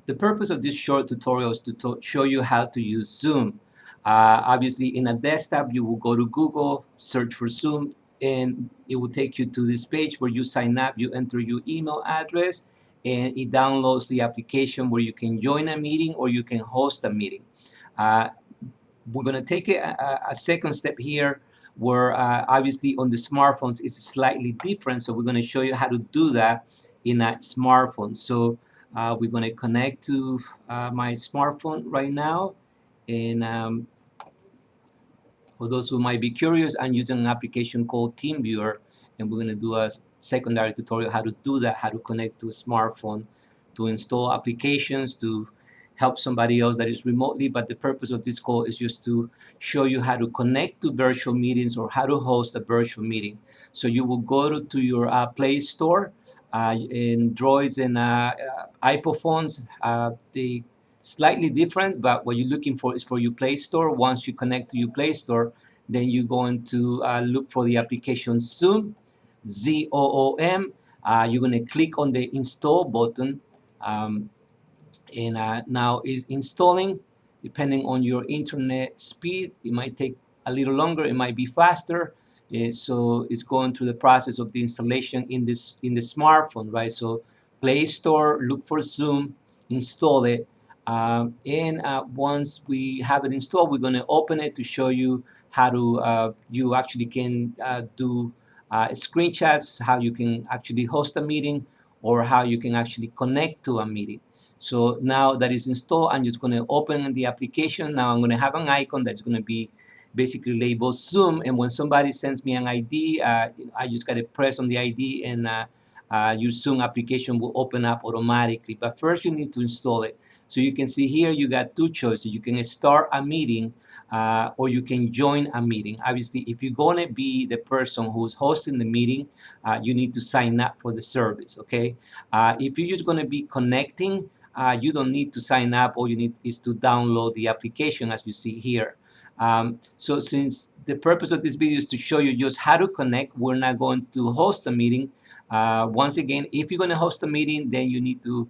the purpose of this short tutorial is to show you how to use Zoom. Obviously, in a desktop, you will go to Google, search for Zoom, and it will take you to this page where you sign up, you enter your email address, and it downloads the application where you can join a meeting or you can host a meeting. We're going to take a second step here where obviously on the smartphones it's slightly different, so we're going to show you how to do that in a smartphone. So we're going to connect to my smartphone right now, and for those who might be curious, I'm using an application called TeamViewer, and we're going to do a secondary tutorial how to do that, how to connect to a smartphone, to install applications, to help somebody else that is remotely. But the purpose of this call is just to show you how to connect to virtual meetings or how to host a virtual meeting. So you will go to your Play Store, Androids and iPhone phones. They slightly different, but what you're looking for is for your Play Store. Once you connect to your Play Store, then you're going to look for the application Zoom, Z-O-O-M. You're going to click on the install button, and now it's installing. Depending on your internet speed, it might take a little longer, it might be faster. So it's going through the process of the installation in the smartphone, right? So Play Store, look for Zoom, install it, and once we have it installed, we're going to open it to show you how to you actually can do screenshots, how you can actually host a meeting, or how you can actually connect to a meeting. So now that is installed, I'm just going to open the application. Now I'm going to have an icon that's going to be basically labeled Zoom, and when somebody sends me an ID, I just got to press on the ID, and your Zoom application will open up automatically. But first you need to install it. So you can see here you got two choices. You can start a meeting or you can join a meeting. Obviously, if you're going to be the person who's hosting the meeting, you need to sign up for the service, okay? If you're just going to be connecting, you don't need to sign up. All you need is to download the application as you see here. So since the purpose of this video is to show you just how to connect, we're not going to host a meeting. Once again, if you're going to host a meeting, then you need to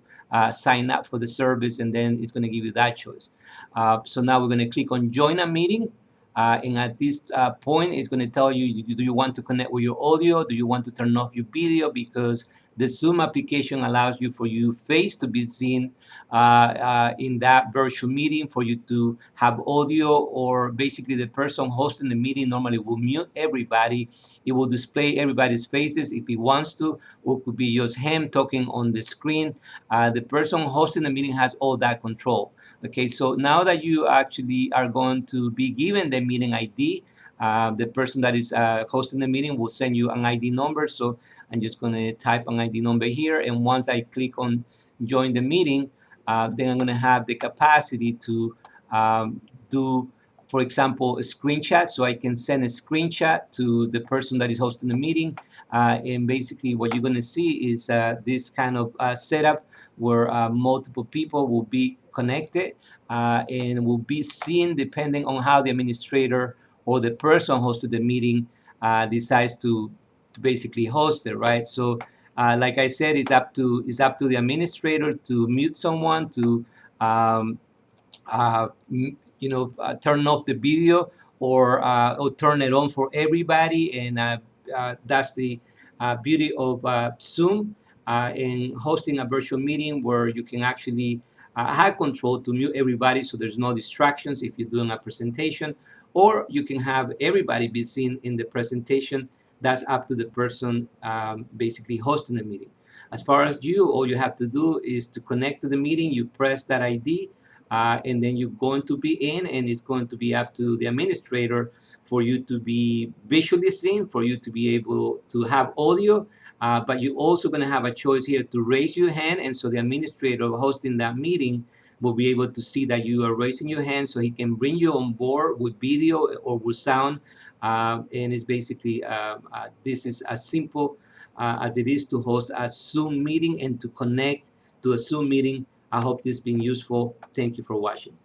sign up for the service, and then it's going to give you that choice. So now we're going to click on join a meeting. And at this point, it's going to tell you, do you want to connect with your audio? Do you want to turn off your video? Because the Zoom application allows you for your face to be seen in that virtual meeting, for you to have audio, or basically the person hosting the meeting normally will mute everybody. It will display everybody's faces if he wants to, or it could be just him talking on the screen. The person hosting the meeting has all that control. Okay, so now that you actually are going to be given the meeting ID, the person that is hosting the meeting will send you an ID number. So I'm just going to type an ID number here, and once I click on join the meeting, then I'm going to have the capacity to do, for example, a screenshot. So I can send a screenshot to the person that is hosting the meeting, and basically what you're going to see is this kind of setup where multiple people will be connected and will be seen depending on how the administrator or the person hosted the meeting decides to basically host it, right? So like I said, it's up to the administrator to mute someone, to turn off the video, or turn it on for everybody. And that's the beauty of Zoom in hosting a virtual meeting, where you can actually have control to mute everybody so there's no distractions if you're doing a presentation, or you can have everybody be seen in the presentation. That's up to the person basically hosting the meeting. As far as you, all you have to do is to connect to the meeting. You press that ID, and then you're going to be in, and it's going to be up to the administrator for you to be visually seen, for you to be able to have audio, but you're also going to have a choice here to raise your hand, and so the administrator hosting that meeting will be able to see that you are raising your hand, so he can bring you on board with video or with sound. And it's basically this is as simple as it is to host a Zoom meeting and to connect to a Zoom meeting. I hope this has been useful. Thank you for watching.